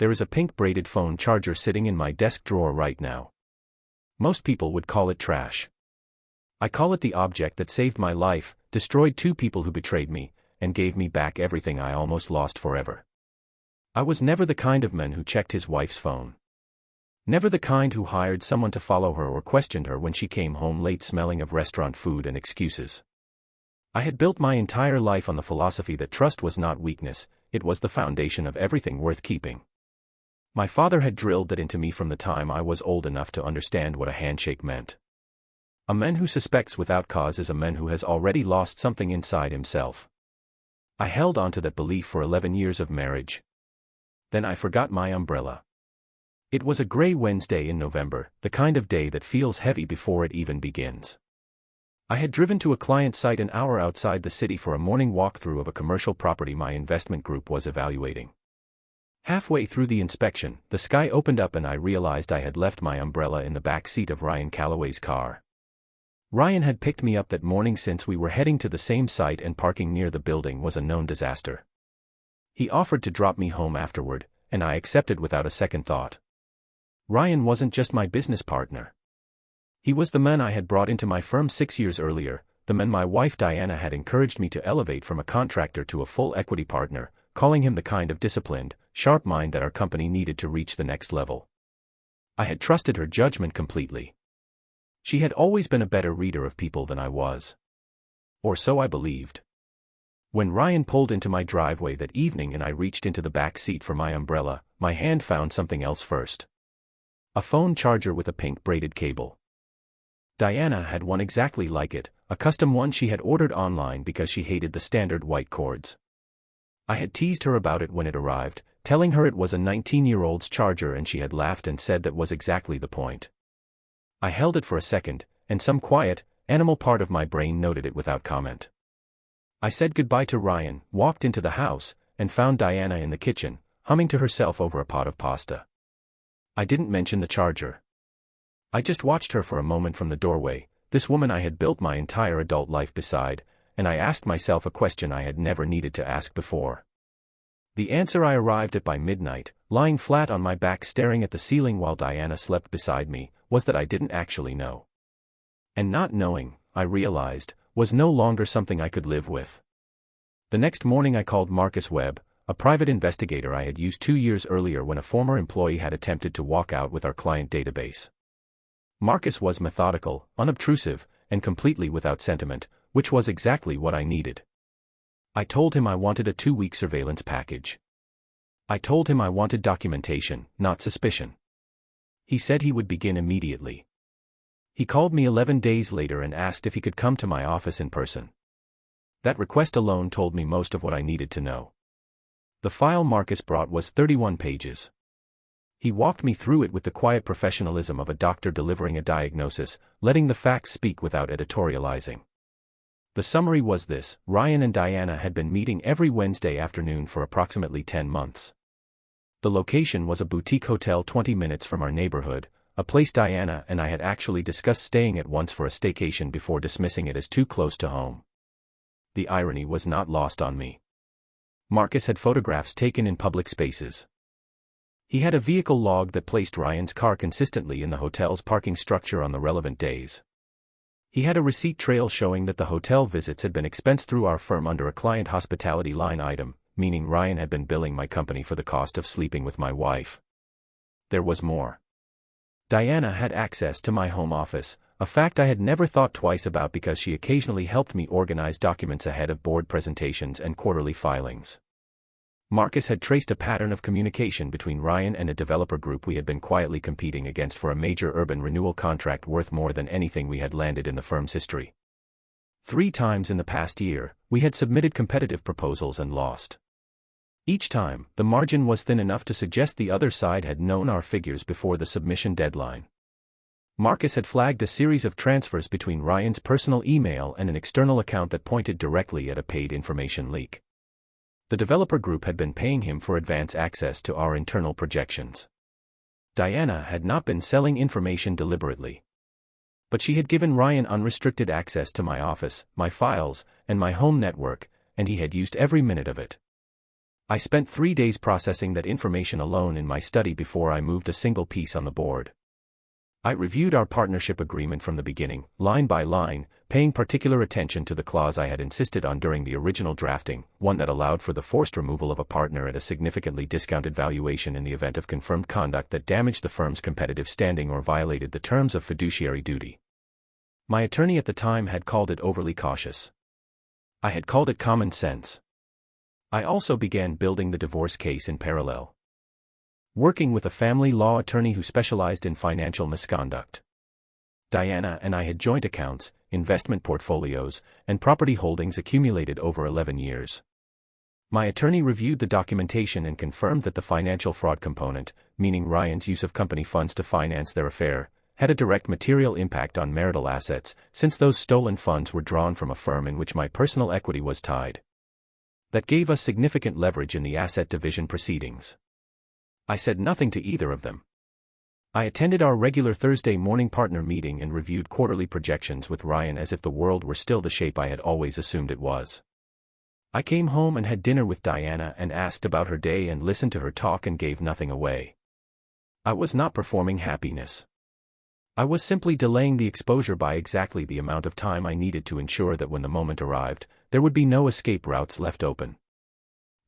There is a pink braided phone charger sitting in my desk drawer right now. Most people would call it trash. I call it the object that saved my life, destroyed 2 people who betrayed me, and gave me back everything I almost lost forever. I was never the kind of man who checked his wife's phone. Never the kind who hired someone to follow her or questioned her when she came home late smelling of restaurant food and excuses. I had built my entire life on the philosophy that trust was not weakness, it was the foundation of everything worth keeping. My father had drilled that into me from the time I was old enough to understand what a handshake meant. A man who suspects without cause is a man who has already lost something inside himself. I held on to that belief for 11 years of marriage. Then I forgot my umbrella. It was a gray Wednesday in November, the kind of day that feels heavy before it even begins. I had driven to a client site an hour outside the city for a morning walkthrough of a commercial property my investment group was evaluating. Halfway through the inspection, the sky opened up and I realized I had left my umbrella in the back seat of Ryan Calloway's car. Ryan had picked me up that morning since we were heading to the same site and parking near the building was a known disaster. He offered to drop me home afterward, and I accepted without a second thought. Ryan wasn't just my business partner. He was the man I had brought into my firm 6 years earlier, the man my wife Diana had encouraged me to elevate from a contractor to a full equity partner, calling him the kind of disciplined, sharp mind that our company needed to reach the next level. I had trusted her judgment completely. She had always been a better reader of people than I was. Or so I believed. When Ryan pulled into my driveway that evening and I reached into the back seat for my umbrella, my hand found something else first. A phone charger with a pink braided cable. Diana had one exactly like it, a custom one she had ordered online because she hated the standard white cords. I had teased her about it when it arrived, telling her it was a 19-year-old's charger and she had laughed and said that was exactly the point. I held it for a second, and some quiet, animal part of my brain noted it without comment. I said goodbye to Ryan, walked into the house, and found Diana in the kitchen, humming to herself over a pot of pasta. I didn't mention the charger. I just watched her for a moment from the doorway, this woman I had built my entire adult life beside, and I asked myself a question I had never needed to ask before. The answer I arrived at by midnight, lying flat on my back staring at the ceiling while Diana slept beside me, was that I didn't actually know. And not knowing, I realized, was no longer something I could live with. The next morning I called Marcus Webb, a private investigator I had used 2 years earlier when a former employee had attempted to walk out with our client database. Marcus was methodical, unobtrusive, and completely without sentiment, which was exactly what I needed. I told him I wanted a 2-week surveillance package. I told him I wanted documentation, not suspicion. He said he would begin immediately. He called me 11 days later and asked if he could come to my office in person. That request alone told me most of what I needed to know. The file Marcus brought was 31 pages. He walked me through it with the quiet professionalism of a doctor delivering a diagnosis, letting the facts speak without editorializing. The summary was this: Ryan and Diana had been meeting every Wednesday afternoon for approximately 10 months. The location was a boutique hotel 20 minutes from our neighborhood, a place Diana and I had actually discussed staying at once for a staycation before dismissing it as too close to home. The irony was not lost on me. Marcus had photographs taken in public spaces. He had a vehicle log that placed Ryan's car consistently in the hotel's parking structure on the relevant days. He had a receipt trail showing that the hotel visits had been expensed through our firm under a client hospitality line item, meaning Ryan had been billing my company for the cost of sleeping with my wife. There was more. Diana had access to my home office, a fact I had never thought twice about because she occasionally helped me organize documents ahead of board presentations and quarterly filings. Marcus had traced a pattern of communication between Ryan and a developer group we had been quietly competing against for a major urban renewal contract worth more than anything we had landed in the firm's history. 3 times in the past year, we had submitted competitive proposals and lost. Each time, the margin was thin enough to suggest the other side had known our figures before the submission deadline. Marcus had flagged a series of transfers between Ryan's personal email and an external account that pointed directly at a paid information leak. The developer group had been paying him for advance access to our internal projections. Diana had not been selling information deliberately. But she had given Ryan unrestricted access to my office, my files, and my home network, and he had used every minute of it. I spent 3 days processing that information alone in my study before I moved a single piece on the board. I reviewed our partnership agreement from the beginning, line by line, paying particular attention to the clause I had insisted on during the original drafting, one that allowed for the forced removal of a partner at a significantly discounted valuation in the event of confirmed conduct that damaged the firm's competitive standing or violated the terms of fiduciary duty. My attorney at the time had called it overly cautious. I had called it common sense. I also began building the divorce case in parallel, working with a family law attorney who specialized in financial misconduct. Diana and I had joint accounts, investment portfolios, and property holdings accumulated over 11 years. My attorney reviewed the documentation and confirmed that the financial fraud component, meaning Ryan's use of company funds to finance their affair, had a direct material impact on marital assets, since those stolen funds were drawn from a firm in which my personal equity was tied. That gave us significant leverage in the asset division proceedings. I said nothing to either of them. I attended our regular Thursday morning partner meeting and reviewed quarterly projections with Ryan as if the world were still the shape I had always assumed it was. I came home and had dinner with Diana and asked about her day and listened to her talk and gave nothing away. I was not performing happiness. I was simply delaying the exposure by exactly the amount of time I needed to ensure that when the moment arrived, there would be no escape routes left open.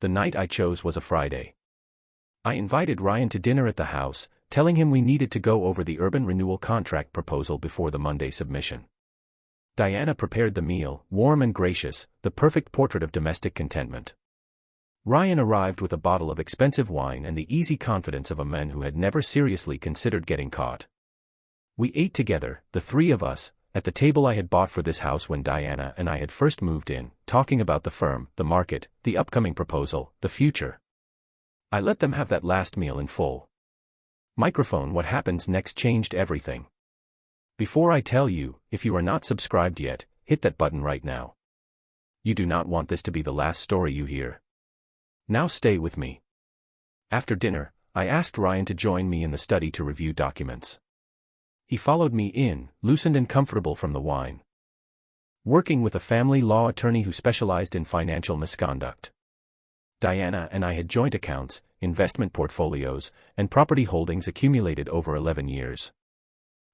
The night I chose was a Friday. I invited Ryan to dinner at the house, telling him we needed to go over the urban renewal contract proposal before the Monday submission. Diana prepared the meal, warm and gracious, the perfect portrait of domestic contentment. Ryan arrived with a bottle of expensive wine and the easy confidence of a man who had never seriously considered getting caught. We ate together, the three of us, at the table I had bought for this house when Diana and I had first moved in, talking about the firm, the market, the upcoming proposal, the future. I let them have that last meal in full. Microphone. What happens next changed everything. Before I tell you, if you are not subscribed yet, hit that button right now. You do not want this to be the last story you hear. Now stay with me. After dinner, I asked Ryan to join me in the study to review documents. He followed me in, loosened and comfortable from the wine. Working with a family law attorney who specialized in financial misconduct. Diana and I had joint accounts, investment portfolios, and property holdings accumulated over 11 years.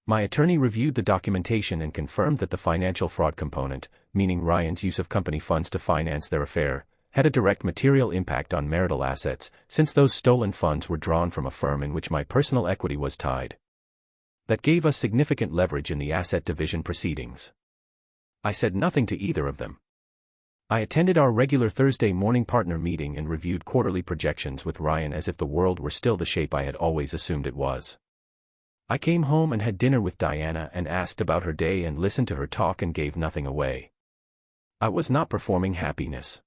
My attorney reviewed the documentation and confirmed that the financial fraud component, meaning Ryan's use of company funds to finance their affair, had a direct material impact on marital assets, since those stolen funds were drawn from a firm in which my personal equity was tied. That gave us significant leverage in the asset division proceedings. I said nothing to either of them. I attended our regular Thursday morning partner meeting and reviewed quarterly projections with Ryan as if the world were still the shape I had always assumed it was. I came home and had dinner with Diana and asked about her day and listened to her talk and gave nothing away. I was not performing happiness.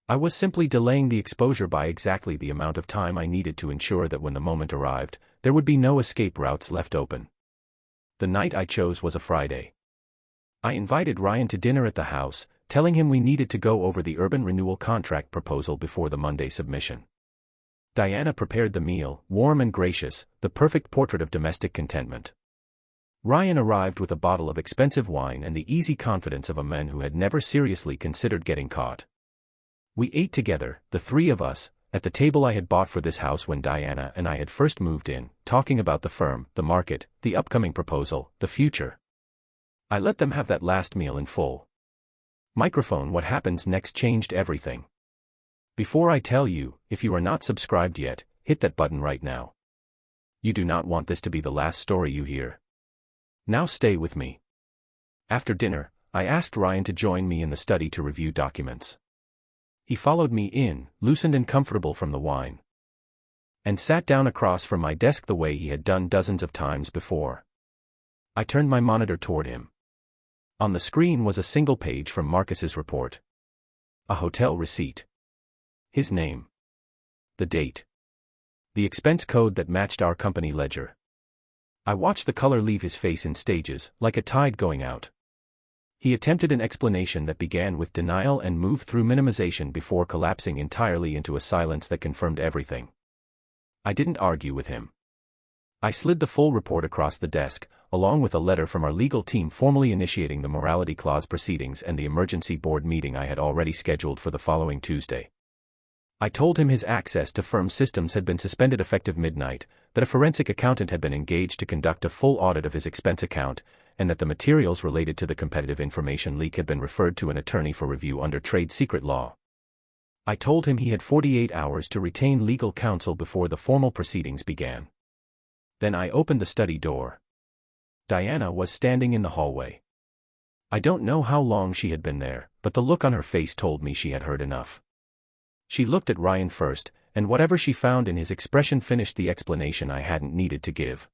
I was simply delaying the exposure by exactly the amount of time I needed to ensure that when the moment arrived, there would be no escape routes left open. The night I chose was a Friday. I invited Ryan to dinner at the house, telling him we needed to go over the urban renewal contract proposal before the Monday submission. Diana prepared the meal, warm and gracious, the perfect portrait of domestic contentment. Ryan arrived with a bottle of expensive wine and the easy confidence of a man who had never seriously considered getting caught. We ate together, the three of us, at the table I had bought for this house when Diana and I had first moved in, talking about the firm, the market, the upcoming proposal, the future. I let them have that last meal in full. Microphone. What happens next changed everything. Before I tell you, if you are not subscribed yet, hit that button right now. You do not want this to be the last story you hear. Now stay with me. After dinner, I asked Ryan to join me in the study to review documents. He followed me in, loosened and comfortable from the wine, and sat down across from my desk the way he had done dozens of times before. I turned my monitor toward him. On the screen was a single page from Marcus's report. A hotel receipt. His name. The date. The expense code that matched our company ledger. I watched the color leave his face in stages, like a tide going out. He attempted an explanation that began with denial and moved through minimization before collapsing entirely into a silence that confirmed everything. I didn't argue with him. I slid the full report across the desk, along with a letter from our legal team formally initiating the morality clause proceedings and the emergency board meeting I had already scheduled for the following Tuesday. I told him his access to firm systems had been suspended effective midnight, that a forensic accountant had been engaged to conduct a full audit of his expense account, and that the materials related to the competitive information leak had been referred to an attorney for review under trade secret law. I told him he had 48 hours to retain legal counsel before the formal proceedings began. Then I opened the study door. Diana was standing in the hallway. I don't know how long she had been there, but the look on her face told me she had heard enough. She looked at Ryan first, and whatever she found in his expression finished the explanation I hadn't needed to give.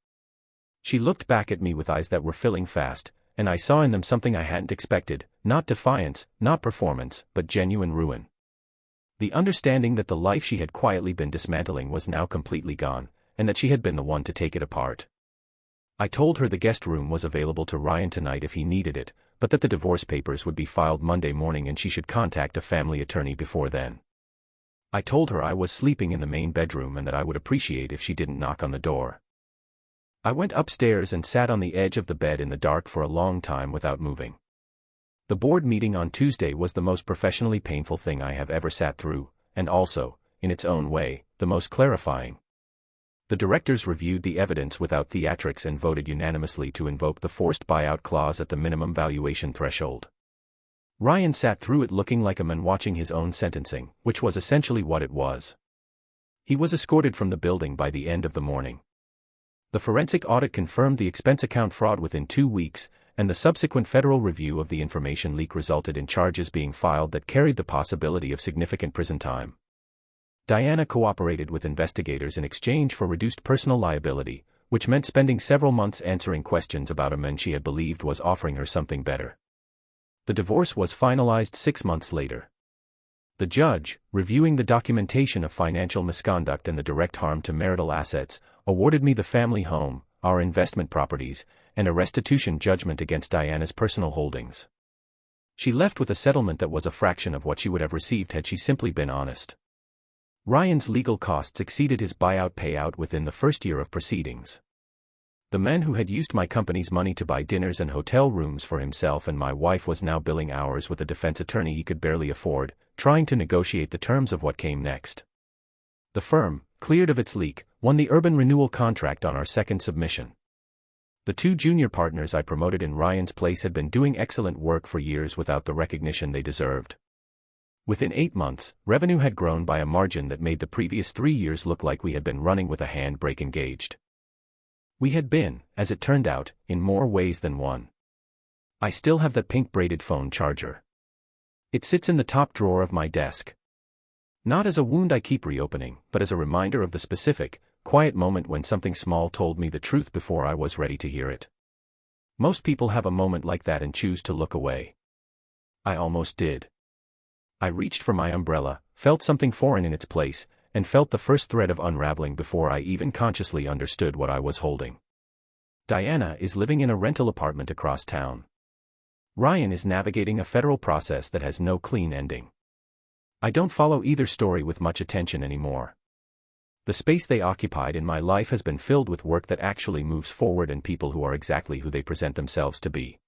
She looked back at me with eyes that were filling fast, and I saw in them something I hadn't expected, not defiance, not performance, but genuine ruin. The understanding that the life she had quietly been dismantling was now completely gone, and that she had been the one to take it apart. I told her the guest room was available to Ryan tonight if he needed it, but that the divorce papers would be filed Monday morning and she should contact a family attorney before then. I told her I was sleeping in the main bedroom and that I would appreciate if she didn't knock on the door. I went upstairs and sat on the edge of the bed in the dark for a long time without moving. The board meeting on Tuesday was the most professionally painful thing I have ever sat through, and also, in its own way, the most clarifying. The directors reviewed the evidence without theatrics and voted unanimously to invoke the forced buyout clause at the minimum valuation threshold. Ryan sat through it looking like a man watching his own sentencing, which was essentially what it was. He was escorted from the building by the end of the morning. The forensic audit confirmed the expense account fraud within 2 weeks, and the subsequent federal review of the information leak resulted in charges being filed that carried the possibility of significant prison time. Diana cooperated with investigators in exchange for reduced personal liability, which meant spending several months answering questions about a man she had believed was offering her something better. The divorce was finalized 6 months later. The judge, reviewing the documentation of financial misconduct and the direct harm to marital assets, awarded me the family home, our investment properties, and a restitution judgment against Diana's personal holdings. She left with a settlement that was a fraction of what she would have received had she simply been honest. Ryan's legal costs exceeded his buyout payout within the first year of proceedings. The man who had used my company's money to buy dinners and hotel rooms for himself and my wife was now billing hours with a defense attorney he could barely afford, trying to negotiate the terms of what came next. The firm, cleared of its leak, won the urban renewal contract on our second submission. The 2 junior partners I promoted in Ryan's place had been doing excellent work for years without the recognition they deserved. Within 8 months, revenue had grown by a margin that made the previous 3 years look like we had been running with a handbrake engaged. We had been, as it turned out, in more ways than one. I still have that pink braided phone charger. It sits in the top drawer of my desk. Not as a wound I keep reopening, but as a reminder of the specific, quiet moment when something small told me the truth before I was ready to hear it. Most people have a moment like that and choose to look away. I almost did. I reached for my umbrella, felt something foreign in its place, and felt the first thread of unraveling before I even consciously understood what I was holding. Diana is living in a rental apartment across town. Ryan is navigating a federal process that has no clean ending. I don't follow either story with much attention anymore. The space they occupied in my life has been filled with work that actually moves forward and people who are exactly who they present themselves to be.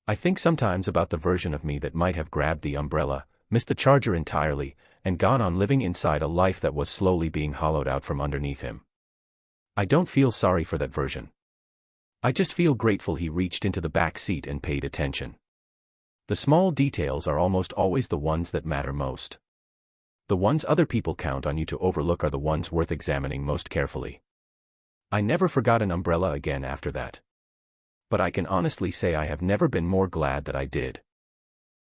I think sometimes about the version of me that might have grabbed the umbrella, missed the charger entirely, and gone on living inside a life that was slowly being hollowed out from underneath him. I don't feel sorry for that version. I just feel grateful he reached into the back seat and paid attention. The small details are almost always the ones that matter most. The ones other people count on you to overlook are the ones worth examining most carefully. I never forgot an umbrella again after that. But I can honestly say I have never been more glad that I did.